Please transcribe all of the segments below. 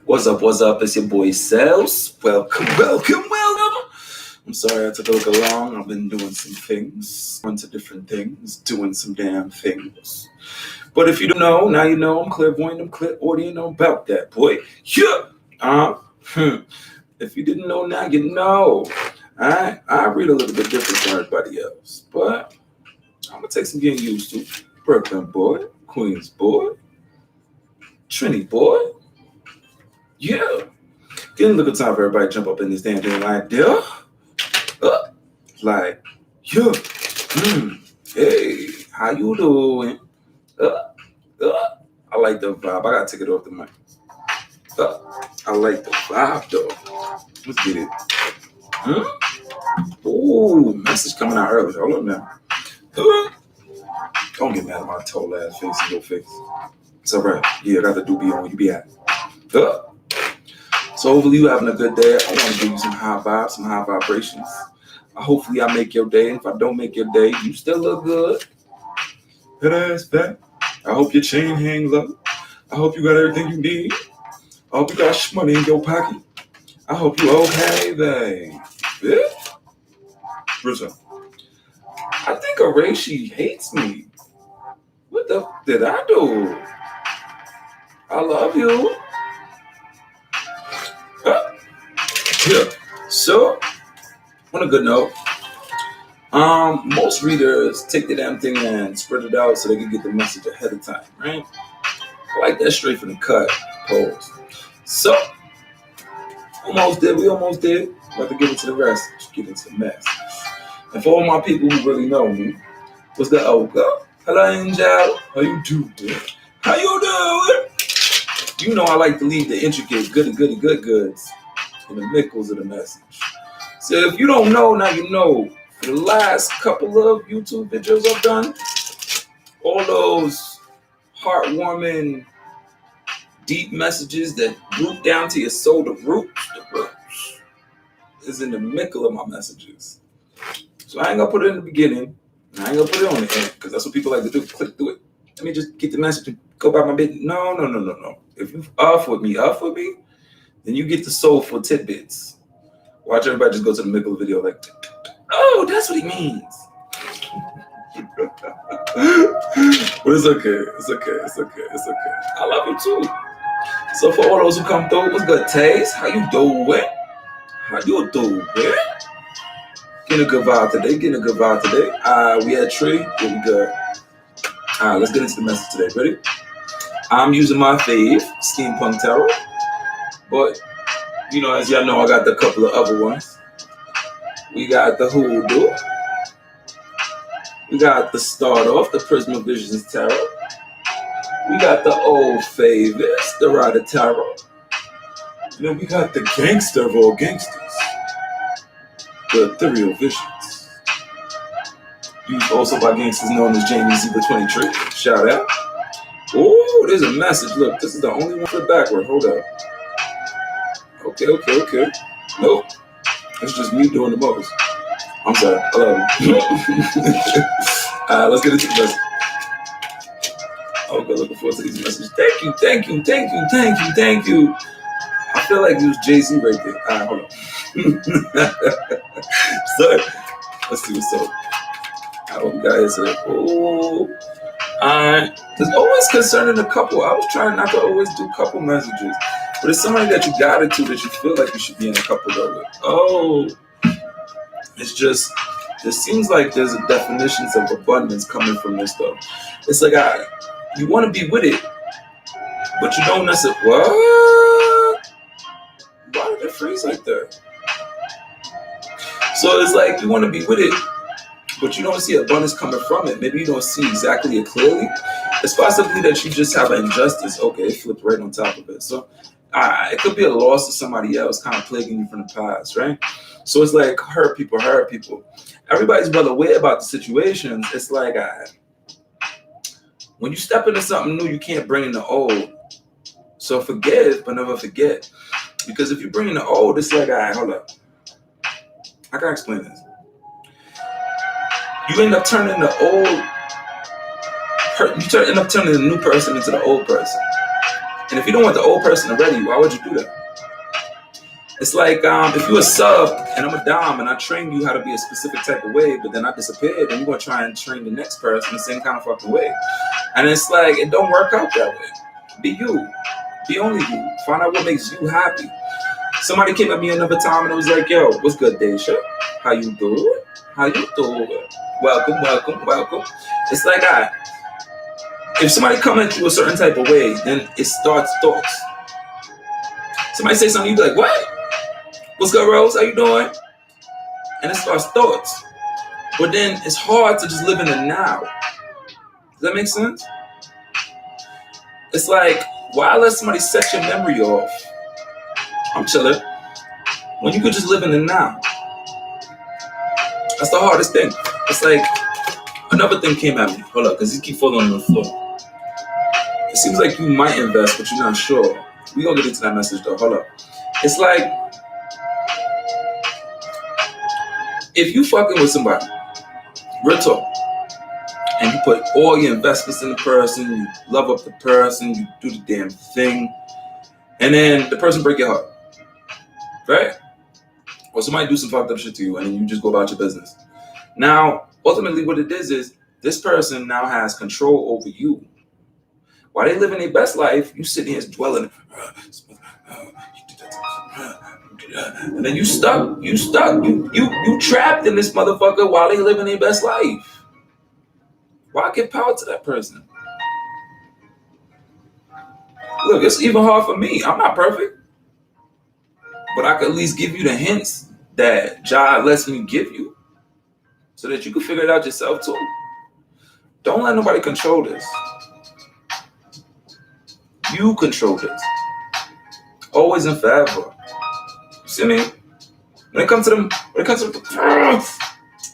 What's up? What's up? It's your boy Cells. Welcome, welcome, welcome. I'm sorry I took a little long. I've been doing some things, bunch of different things, doing some damn things. But if you don't know, now you know. I'm clairvoyant, I'm clairaudient about that, boy. Yeah. If you didn't know, now you know. I read a little bit different from everybody else, but I'm gonna take some getting used to. Brooklyn boy, Queens boy, Trinity boy. Yeah. Getting a little time for everybody to jump up in this damn thing like, yeah. Like, yeah. Hey, how you doing? I like the vibe. I gotta take it off the mic. I like the vibe though. Let's get it. Ooh, message coming out early. Hold on now. Don't get mad at my tall ass face and your face. It's alright. Yeah, I got the doobie on. You be happy. So hopefully you having a good day. I want to give you some high vibes, some high vibrations. Hopefully I make your day. If I don't make your day, you still look good. That ass fat. I hope your chain hang low. I hope you got everything you need. I hope you got money in your pocket. I hope you okay, babe. Yeah? Listen, I think Arashi hates me. What the did I do? I love you. Yeah. So, on a good note, most readers take the damn thing and spread it out so they can get the message ahead of time, right? I like that straight from the cut pose. So, we almost did. About to get into the rest, get into the mess. And for all my people who really know me, what's the girl? Hello, Angel. How you doing? How you doing? You know I like to leave the intricate good goods in the mickles of the message. So if you don't know, now you know. For the last couple of YouTube videos I've done, all those heartwarming, deep messages that root down to your soul, the roots is in the mickle of my messages. So I ain't gonna put it in the beginning, and I ain't gonna put it on the end, because that's what people like to do. Click through it. Let me just get the message and go about my business. No. If you off with me, then you get the soulful tidbits. Watch everybody just go to the middle of the video like, oh, that's what he means. But it's okay. I love you too. So for all those who come through, what's good, Taze? How you doing? Getting a good vibe today. We had Tree. Yeah, we good. Let's get into the message today. Ready? I'm using my fave, Steampunk Tarot. But, as y'all know, I got a couple of other ones. We got the Hoodoo. We got the Start Off, the Prisma Visions Tarot. We got the Old Favors, the Rider Tarot. And then we got the Gangster of all gangsters, the Ethereal Visions. Used also by gangsters known as Jamie Zebra 23. Shout out. Oh, there's a message. Look, this is the only one flipped backward. Hold up. Okay. Nope. It's just me doing the most. I'm sorry. I love you. Let's get into the message. Okay, looking forward to these messages. Thank you. I feel like it was Jay-Z right there. Hold on. So, let's see what's up. I hope you guys are. Oh. There's always concerning a couple. I was trying not to always do couple messages. But it's somebody that you got into that you feel like you should be in a couple though with. Oh. It's just, it seems like there's a definitions of abundance coming from this though. It's like you want to be with it, but you don't necessarily. What? Why did it freeze like that? So it's like you want to be with it, but you don't see abundance coming from it. Maybe you don't see exactly it clearly. It's possibly that you just have an injustice. Okay, it flipped right on top of it. So it could be a loss to somebody else kind of plaguing you from the past, right? So it's like hurt people. Everybody's well aware about the situations. It's like when you step into something new, you can't bring in the old. So forgive, but never forget. Because if you bring in the old, it's like, hold up. I gotta explain this. You end up turning the old. You end up turning the new person into the old person. And if you don't want the old person already, why would you do that? It's like if you're a sub and I'm a dom and I train you how to be a specific type of way, but then I disappear, then you're going to try and train the next person the same kind of fucking way. And it's like, it don't work out that way. Be you. Be only you. Find out what makes you happy. Somebody came at me another time and it was like, yo, what's good, Daisha? How you doing? How you doing? Welcome, welcome, welcome. It's like, if somebody come at you a certain type of way, then it starts thoughts. Somebody say something, you be like, what? What's good, Rose? How you doing? And it starts thoughts. But then it's hard to just live in the now. Does that make sense? It's like, why let somebody set your memory off? I'm chilling. When you could just live in the now. That's the hardest thing. It's like, another thing came at me. Hold up, because you keep falling on the floor. It seems like you might invest, but you're not sure. We gonna get into that message though. Hold up. It's like, if you fucking with somebody, real talk, and you put all your investments in the person, you love up the person, you do the damn thing, and then the person break your heart, right? Or somebody do some fucked up shit to you, and then you just go about your business. Now, ultimately what it is this person now has control over you. While they living their best life, you sitting here dwelling, and then you trapped in this motherfucker while they living their best life. Why give power to that person? Look, it's even hard for me. I'm not perfect, but I can at least give you the hints that God lets me give you so that you can figure it out yourself too. Don't let nobody control this. You control this. Always and forever. See me? When it comes to them,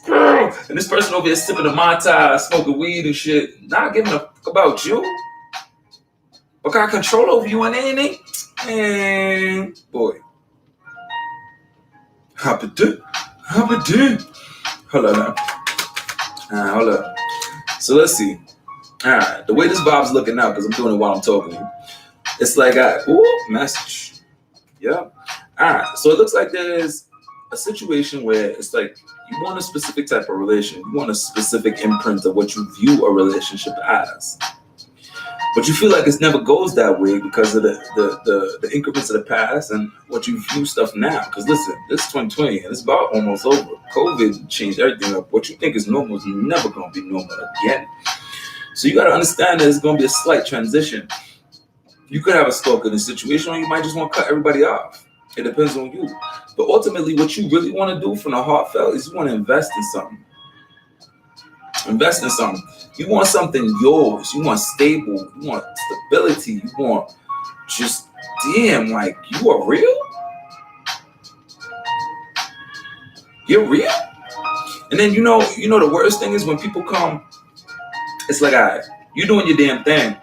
and this person over here sipping a Mai Tai, smoking weed and shit, not giving a fuck about you, but got control over you and anything, and boy, hop it do. Hold on now. Hold up. So let's see. All right, the way this vibe's looking now, because I'm doing it while I'm talking to you, it's like, message. Yeah. All right, so it looks like there's a situation where it's like you want a specific type of relation. You want a specific imprint of what you view a relationship as. But you feel like it never goes that way because of the increments of the past and what you view stuff now. Because listen, this is 2020 and it's about almost over. COVID changed everything up. What you think is normal is never going to be normal again. So you got to understand that it's going to be a slight transition. You could have a stalker in a situation, or you might just want to cut everybody off. It depends on you. But ultimately, what you really want to do from the heartfelt is you want to invest in something. Invest in something. You want something yours. You want stable. You want stability. You want just, damn, like, you are real? You're real? And then, you know the worst thing is when people come, it's like, all right, you doing your damn thing.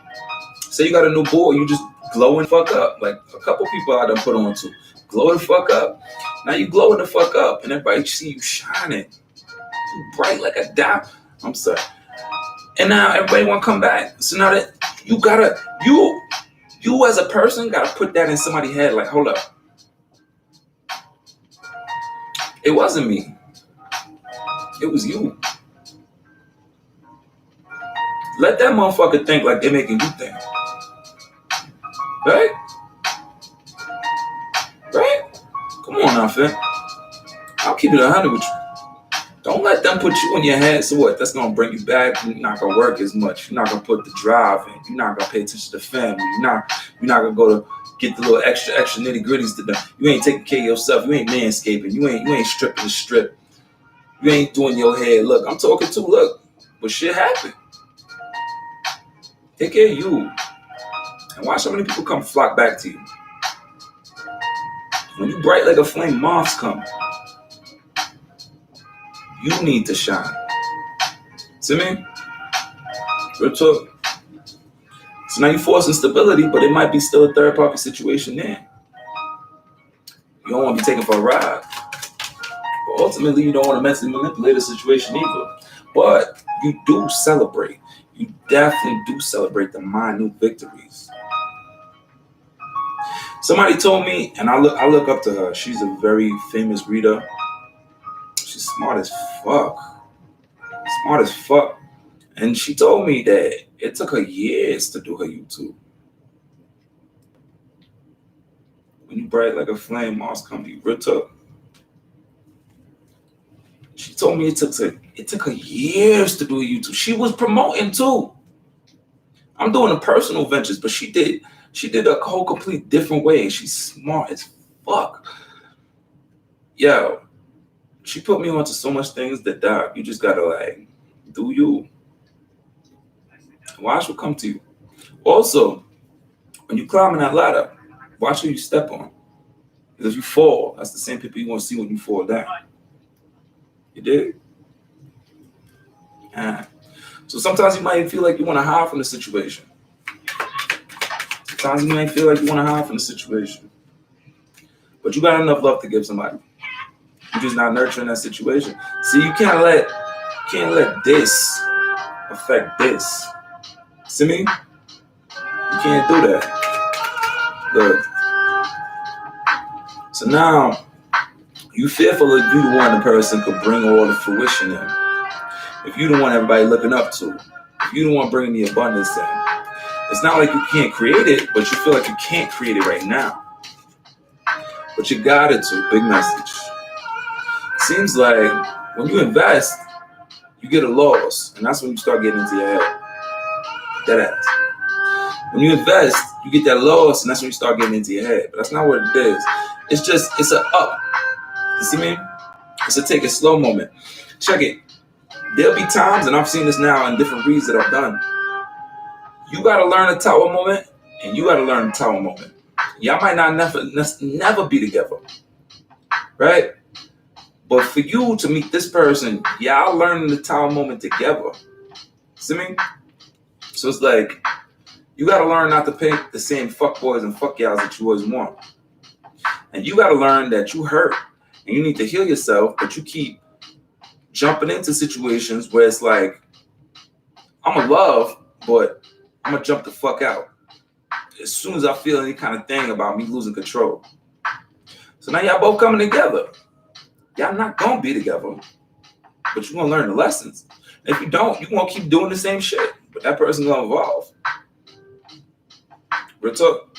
Say you got a new boy, you just glowing the fuck up. Like a couple people I done put on to. Glow the fuck up. Now you glowing the fuck up and everybody see you shining. You bright like a diamond. I'm sorry. And now everybody want to come back. So now that you gotta, you as a person gotta put that in somebody's head like, hold up. It wasn't me. It was you. Let that motherfucker think like they're making you think. Right? Right? Come on now, fam. I'll keep it 100 with you. Don't let them put you in your head. So what? That's going to bring you back. You're not going to work as much. You're not going to put the drive in. You're not going to pay attention to the family. You're not going to go to get the little extra nitty gritties to them. You ain't taking care of yourself. You ain't manscaping. You ain't stripping the strip. You ain't doing your hair. Look, I'm talking to, look, but shit happened. Take care of you. And watch how many people come flock back to you. When you bright like a flame, moths come. You need to shine. See me? Real talk. So now you're forcing stability, but it might be still a third party situation there. You don't want to be taken for a ride. But ultimately, you don't want to mentally manipulate the situation either. But you do celebrate. You definitely do celebrate the minute victories. Somebody told me, and I look up to her. She's a very famous reader. She's smart as fuck. Smart as fuck. And she told me that it took her years to do her YouTube. When you bright like a flame, Mars come to you. Real talk. She told me it took her years to do a YouTube. She was promoting too. I'm doing the personal ventures, but she did a whole complete different way. She's smart as fuck. Yo, she put me onto so much things that, dog, you just gotta like do you. Watch what come to you. Also, when you climbing that ladder, watch who you step on. Because if you fall, that's the same people you want to see when you fall down. You dig? So sometimes you might feel like you want to hide from the situation. Sometimes you might feel like you want to hide from the situation. But you got enough love to give somebody. You're just not nurturing that situation. See, you can't let this affect this. See me? You can't do that. Look. So now, you fearful if you the one the person could bring all the fruition in. If you the one everybody looking up to. If you the one bringing the abundance in. It's not like you can't create it, but you feel like you can't create it right now. But you got it to. Big message. Seems like when you invest, you get a loss. And that's when you start getting into your head. That ass. When you invest, you get that loss, and that's when you start getting into your head. But that's not what it is. It's a up. You see me? It's a take it slow moment. Check it. There'll be times, and I've seen this now in different reads that I've done. You gotta learn the tower moment, and you gotta learn the tower moment. Y'all might not never be together, right? But for you to meet this person, y'all learning the tower moment together. See me? So it's like you gotta learn not to pick the same fuck boys and fuck y'all that you always want. And you gotta learn that you hurt and you need to heal yourself, but you keep jumping into situations where it's like, I'm a love, but I'm gonna jump the fuck out as soon as I feel any kind of thing about me losing control. So now y'all both coming together. Y'all not gonna be together, but you're gonna learn the lessons. And if you don't, you're gonna keep doing the same shit, but that person's gonna evolve. Real talk.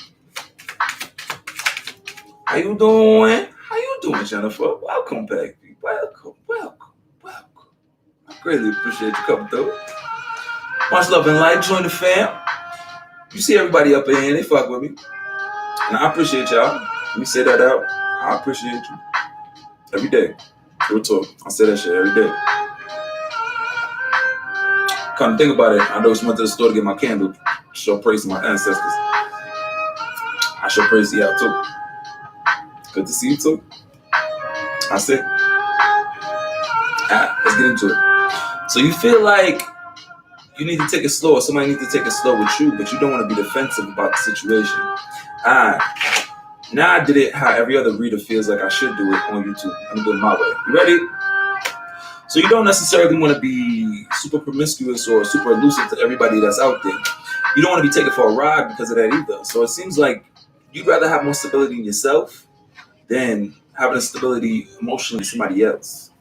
How you doing? How you doing, Jennifer? Welcome back. Welcome. I greatly appreciate you coming through. Much love and light. Join the fam. You see everybody up in here, they fuck with me. And I appreciate y'all. Let me say that out. I appreciate you. Every day. Real talk. I say that shit every day. Come think about it. I just went to the store to get my candle. Show praise to my ancestors. I show praise to y'all too. Good to see you too. I said, let's get into it. So you feel like you need to take it slow, or somebody needs to take it slow with you, but you don't want to be defensive about the situation. Now I did it how every other reader feels like I should do it on YouTube. I'm gonna do it my way. You ready? So you don't necessarily want to be super promiscuous or super elusive to everybody that's out there. You don't want to be taken for a ride because of that either. So it seems like you'd rather have more stability in yourself than having a stability emotionally in somebody else.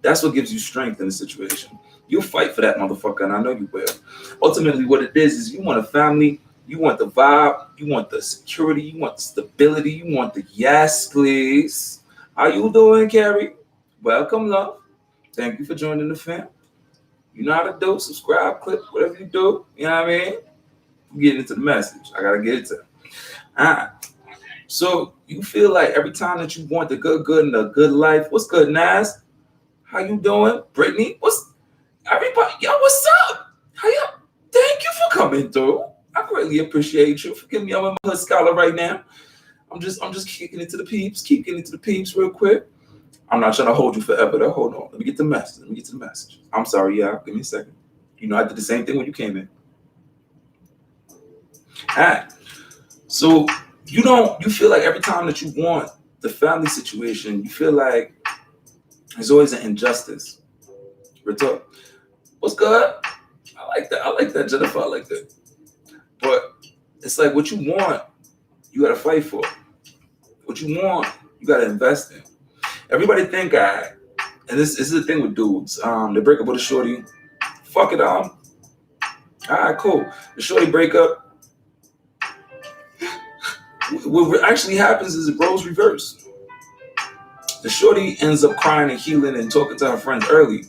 That's what gives you strength in the situation. You'll fight for that motherfucker, and I know you will. Ultimately, what it is you want a family, you want the vibe, you want the security, you want the stability, you want the yes, please. How you doing, Carrie? Welcome, love. Thank you for joining the fam. You know how to do, subscribe, click, whatever you do. You know what I mean? I'm getting into the message. I gotta get it to. All right. So you feel like every time that you want the good and the good life. What's good, Nas? How you doing? Brittany? What's everybody? Yo, what's up? How y'all? Thank you for coming through. I greatly appreciate you. Forgive me, I'm in my hood scholar right now. I'm just kicking it to the peeps. Keep getting it to the peeps real quick. I'm not trying to hold you forever though. Hold on. Let me get the message. I'm sorry, y'all. Give me a second. You know I did the same thing when you came in. All right. So you feel like every time that you want the family situation, you feel like there's always an injustice. Real talk. What's good? I like that, Jennifer. I like that. But it's like what you want, you gotta fight for. What you want, you gotta invest in. Everybody think and this is the thing with dudes. They break up with a shorty. Fuck it, all right, cool. The shorty break up. What actually happens is it roles reverse. The shorty ends up crying and healing and talking to her friends early.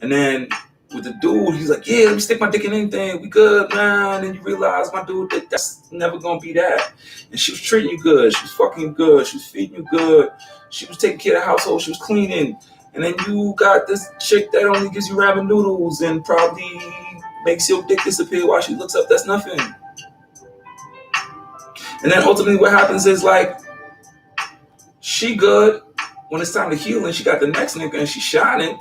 And then with the dude, he's like, yeah, let me stick my dick in anything. We good, man. And you realize, my dude, that's never going to be that. And she was treating you good. She was fucking you good. She was feeding you good. She was taking care of the household. She was cleaning. And then you got this chick that only gives you ramen noodles and probably makes your dick disappear while she looks up. That's nothing. And then ultimately what happens is like, she good when it's time to heal and she got the next nigga and she's shining.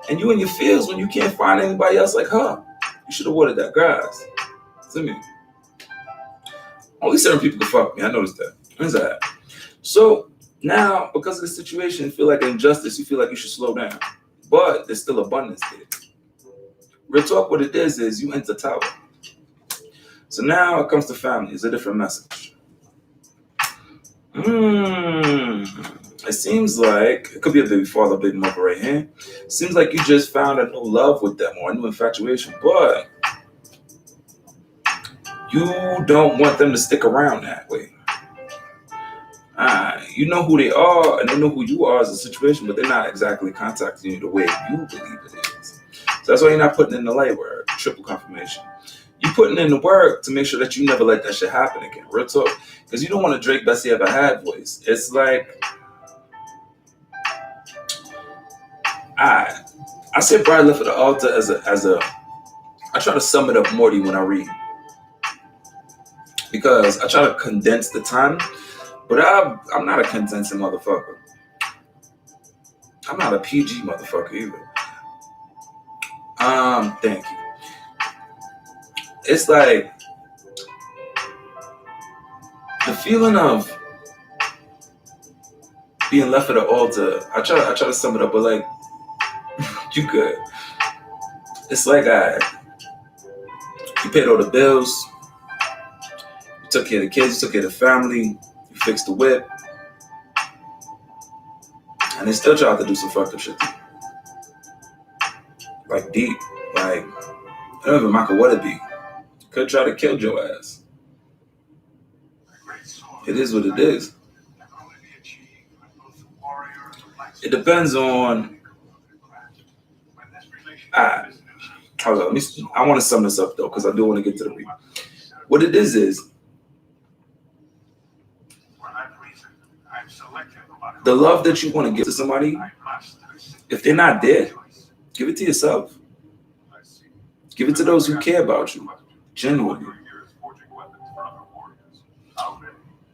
And you in your feels when you can't find anybody else like her. You should have watered that grass. To me. Only certain people can fuck me. I noticed that. When's that? So now, because of the situation, you feel like injustice, you feel like you should slow down. But there's still abundance there. Real talk, what it is you enter tower. So now it comes to family. It's a different message. It seems like it could be a baby father, baby mother right here. It seems like you just found a new love with them or a new infatuation, but you don't want them to stick around that way. You know who they are and they know who you are as a situation, but they're not exactly contacting you the way you believe it is. So that's why you're not putting in the light work, triple confirmation. You're putting in the work to make sure that you never let that shit happen again. Real talk. Because you don't want a Drake Bessie ever had voice. It's like, I said bride left at the altar as a I try to sum it up more to you when I read. Because I try to condense the time, but I'm not a condensing motherfucker. I'm not a PG motherfucker either. Thank you. It's like the feeling of being left at the altar. I try to sum it up, but like you could. It's like you paid all the bills, you took care of the kids, you took care of the family, you fixed the whip, and they still tried to do some fucked up shit to you. Like deep, like I don't even matter what it be. Could try to kill your ass. It is what it is. It depends on. Hold on, I want to sum this up though, because I do want to get to the read. What it is the love that you want to give to somebody. If they're not there, give it to yourself. Give it to those who care about you, genuinely.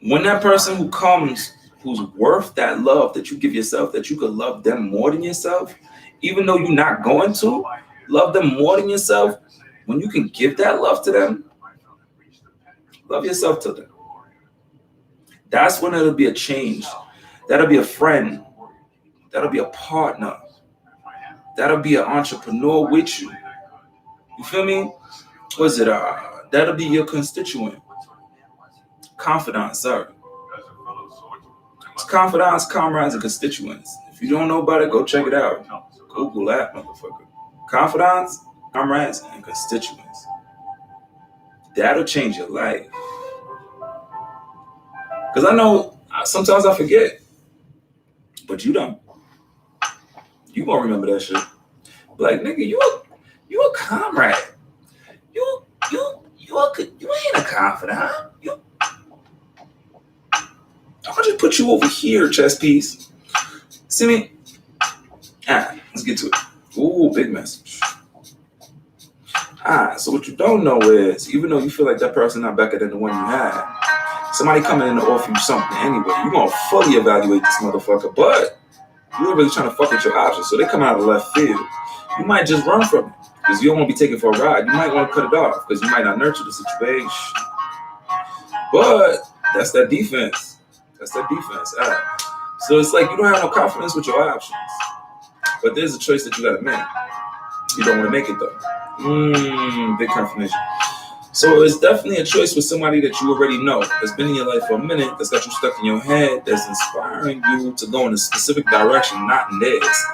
When that person who comes, who's worth that love that you give yourself, that you could love them more than yourself, even though you're not going to love them more than yourself, when you can give that love to them, love yourself to them. That's when it'll be a change. That'll be a friend. That'll be a partner. That'll be an entrepreneur with you. You feel me? What's it? That'll be your constituent. Confidant, sorry. It's confidants, comrades, and constituents. If you don't know about it, go check it out. Google that, motherfucker. Confidants, comrades, and constituents. That'll change your life. Because I know sometimes I forget. But you don't. You won't remember that shit. Like, nigga, you a comrade. You ain't a confidant. I'll just put you over here, chess piece. See me? Let's get to it. Ooh, big message. So what you don't know is, even though you feel like that person not better than the one you had, somebody coming in to offer you something anyway, you're going to fully evaluate this motherfucker, but you're really trying to fuck with your options, so they come out of left field. You might just run from it, because you don't want to be taken for a ride. You might want to cut it off, because you might not nurture the situation. But that's that defense. So it's like you don't have no confidence with your options. But there's a choice that you got to make. You don't want to make it, though. Big confirmation. So it's definitely a choice with somebody that you already know, that's been in your life for a minute, that's got you stuck in your head, that's inspiring you to go in a specific direction, not in theirs.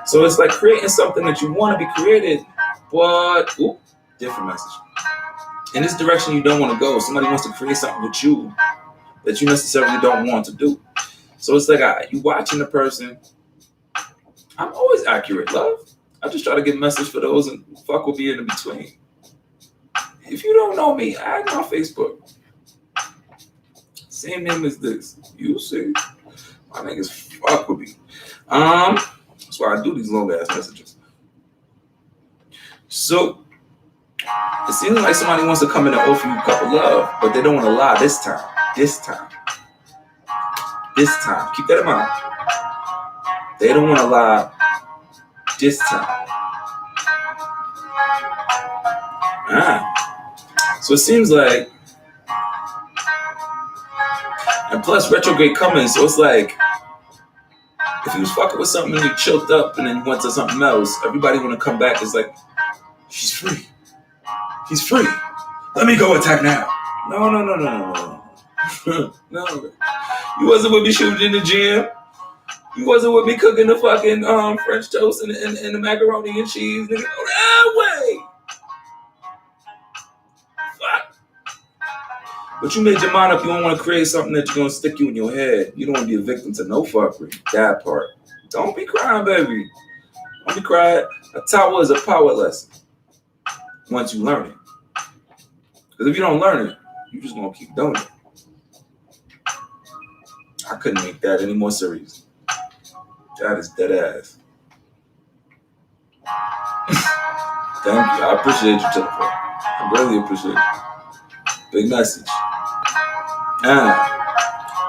So it's like creating something that you want to be created, but different message. In this direction you don't want to go. Somebody wants to create something with you that you necessarily don't want to do. So it's like you watching the person. I'm always accurate, love. I just try to get a message for those and fuck will be in between. If you don't know me, add me on Facebook. Same name as this. You see. My niggas fuck with me. That's why I do these long ass messages. So it seems like somebody wants to come in and offer you a cup of love, but they don't want to lie this time. This time. Keep that in mind. They don't want to lie this time. So it seems like, and plus retrograde coming, so it's like, if you was fucking with something and you choked up and then you went to something else, everybody want to come back. It's like, she's free. He's free. Let me go attack now. No. No. You wasn't with me shooting in the gym. You wasn't with me cooking the fucking French toast and the macaroni and cheese. Nigga, go that way. Fuck. But you made your mind up. You don't want to create something that's going to stick you in your head. You don't want to be a victim to no fuckery. That part. Don't be crying, baby. Don't be crying. A towel is a power lesson once you learn it. Because if you don't learn it, you're just going to keep doing it. I couldn't make that any more serious. That is dead ass. Thank you. I appreciate you, Jennifer. I really appreciate you. Big message.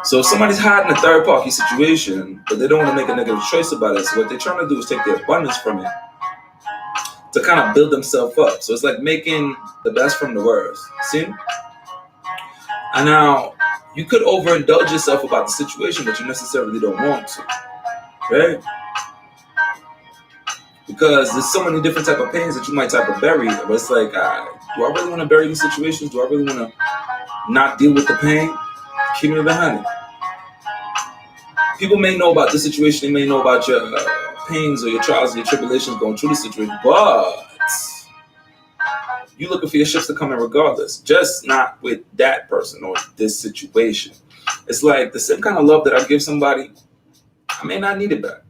So if somebody's hiding a third party situation, but they don't want to make a negative choice about it, so what they're trying to do is take the abundance from it to kind of build themselves up. So it's like making the best from the worst. See? And now, you could overindulge yourself about the situation, but you necessarily don't want to. Right? Because there's so many different type of pains that you might type of bury. But it's like, do I really want to bury these situations? Do I really want to not deal with the pain? Keep it 100. People may know about the situation. They may know about your pains or your trials or your tribulations going through the situation. But you're looking for your shifts to come in regardless. Just not with that person or this situation. It's like the same kind of love that I give somebody, I may not need it back.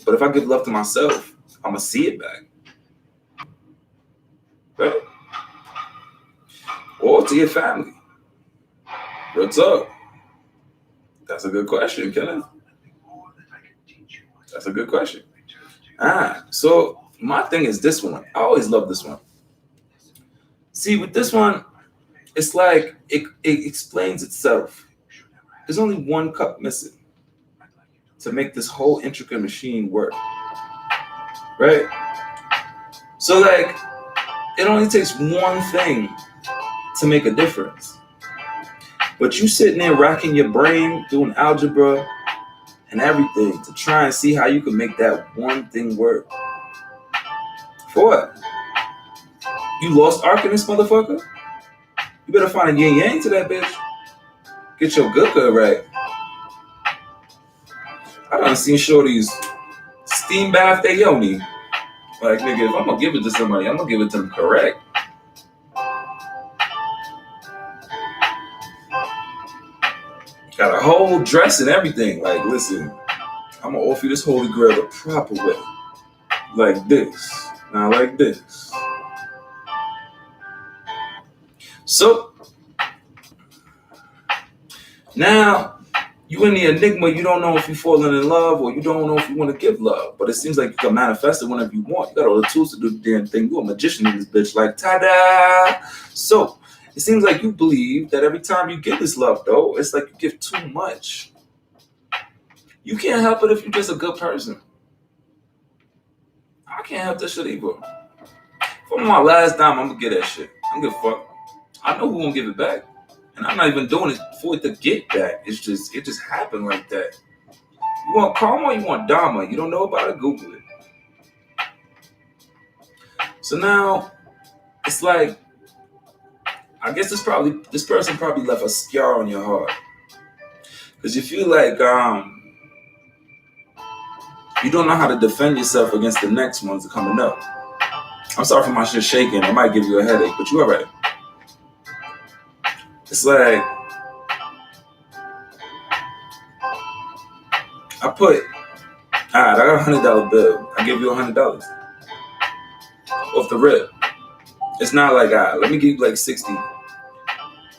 But if I give love to myself, I'm going to see it back. Right? Or to your family. What's up? That's a good question, Kenneth. That's a good question. So my thing is this one. I always love this one. See, with this one, it's like it explains itself. There's only one cup missing to make this whole intricate machine work. Right? So like, it only takes one thing to make a difference. But you sitting there racking your brain, doing algebra and everything to try and see how you can make that one thing work. For what? You lost arc in this motherfucker? You better find a yin yang to that bitch. Get your good right. I done seen shorties steam bath their yoni. Like, nigga, if I'm gonna give it to somebody, I'm gonna give it to them correct. Got a whole dress and everything. Like, listen, I'm gonna offer you this holy grail the proper way. Like this. Now, like this. So, now, you in the enigma, you don't know if you're falling in love or you don't know if you want to give love. But it seems like you can manifest it whenever you want. You got all the tools to do the damn thing. You're a magician in this bitch. Like, ta-da! So, it seems like you believe that every time you give this love, though, it's like you give too much. You can't help it if you're just a good person. I can't help that shit either. For my last dime, I'm going to get that shit. I don't give a fuck. I know who won't give it back. And I'm not even doing it for it to get back. It just happened like that. You want karma or you want dharma? You don't know about it? Google it. So now, it's like, I guess this person probably left a scar on your heart. Because you feel like you don't know how to defend yourself against the next ones coming up. I'm sorry for my shit shaking. It might give you a headache, but you alright. It's like I got $100 bill. I give you $100 off the rip. It's not like let me give you like 60.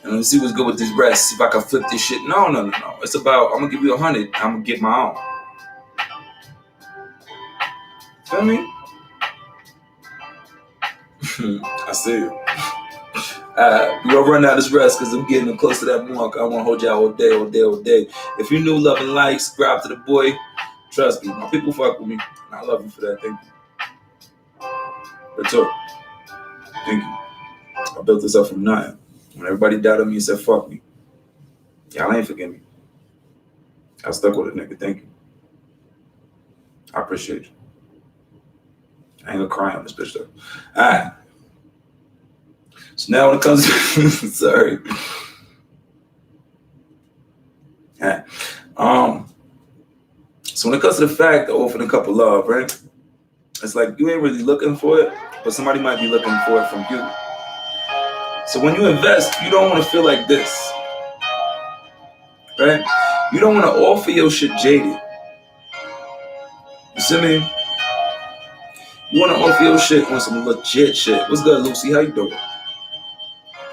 And let's see what's good with this rest. See if I can flip this shit. No. It's about I'm gonna give you 100. I'm gonna get my own. Feel me? I see it. We're gonna run out this rest because I'm getting close to that mark. I wanna hold y'all all day. If you're new, love and like, subscribe to the boy. Trust me, my people fuck with me. And I love you for that. Thank you. That's all. Thank you. I built this up from nothing. When everybody doubted me and said fuck me, y'all ain't forgive me. I stuck with it, nigga. Thank you. I appreciate you. I ain't gonna cry on this bitch though. Alright. So now when it comes to sorry. Alright. So when it comes to the fact of offering a couple love, right? It's like you ain't really looking for it, but somebody might be looking for it from you. So when you invest, you don't want to feel like this. Right? You don't want to offer your shit jaded. You see me? You want to offer your shit on some legit shit. What's good, Lucy? How you doing?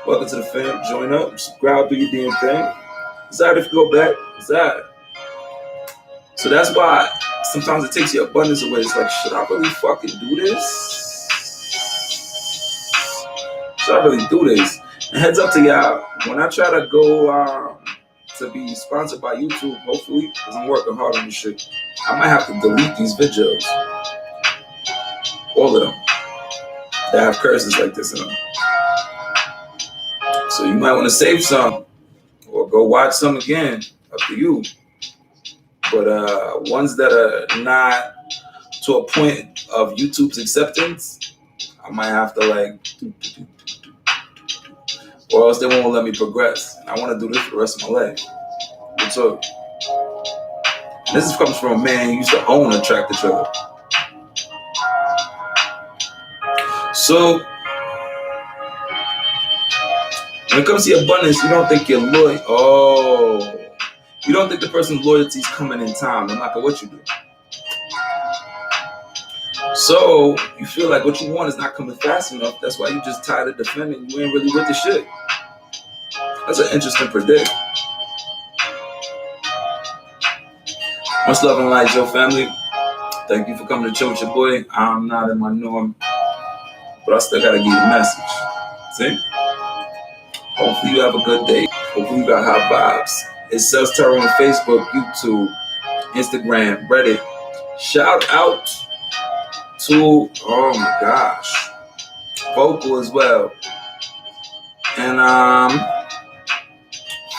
Welcome to the fam. Join up. Subscribe, do your damn thing. It's alright if you go back. It's alright. So that's why sometimes it takes your abundance away. It's like, should I really fucking do this? Should I really do this? And heads up to y'all, when I try to go to be sponsored by YouTube, hopefully, because I'm working hard on this shit, I might have to delete these videos. All of them that have curses like this in them. So you might want to save some or go watch some again. Up to you. But ones that are not to a point of YouTube's acceptance, I might have to like, or else they won't let me progress. And I want to do this for the rest of my life. So this comes from a man who used to own a tractor trailer. So when it comes to your abundance, you don't think you're loyal. Oh. You don't think the person's loyalty is coming in time, no matter what you do. So you feel like what you want is not coming fast enough. That's why you just tired of defending. You ain't really with the shit. That's an interesting predict. Much love and light, Joe family. Thank you for coming to chill with your boy. I'm not in my norm, but I still gotta give you a message. See? Hopefully you have a good day. Hopefully you got hot vibes. It's CELLZTAROT on Facebook, YouTube, Instagram, Reddit. Shout out to, oh my gosh, Vocal as well. And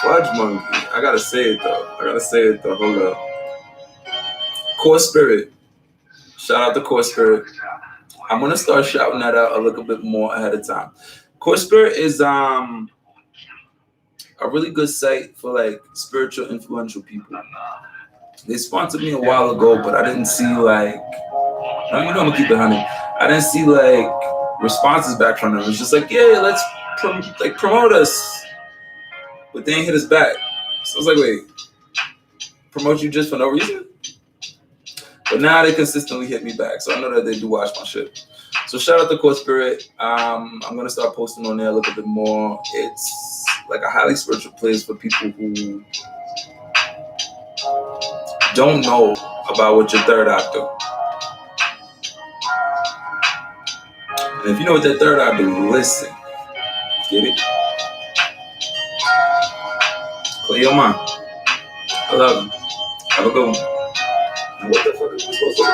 Fudge Monkey. I gotta say it though. Hold up. Core Spirit. Shout out to Core Spirit. I'm gonna start shouting that out a little bit more ahead of time. Core Spirit is a really good site for like spiritual influential people. They sponsored me a while ago, but I didn't see like, I'm gonna keep it 100. I didn't see like responses back from them. It's just like, yeah, let's promote us, but they ain't hit us back. So I was like, wait, promote you just for no reason? But now they consistently hit me back, so I know that they do watch my shit. So shout out to Core Spirit. I'm gonna start posting on there a little bit more. It's like a highly spiritual place for people who don't know about what your third eye do. And if you know what that third eye do, listen. Get it? Clear your mind. I love you. Have a good one. And what the fuck is we supposed to do?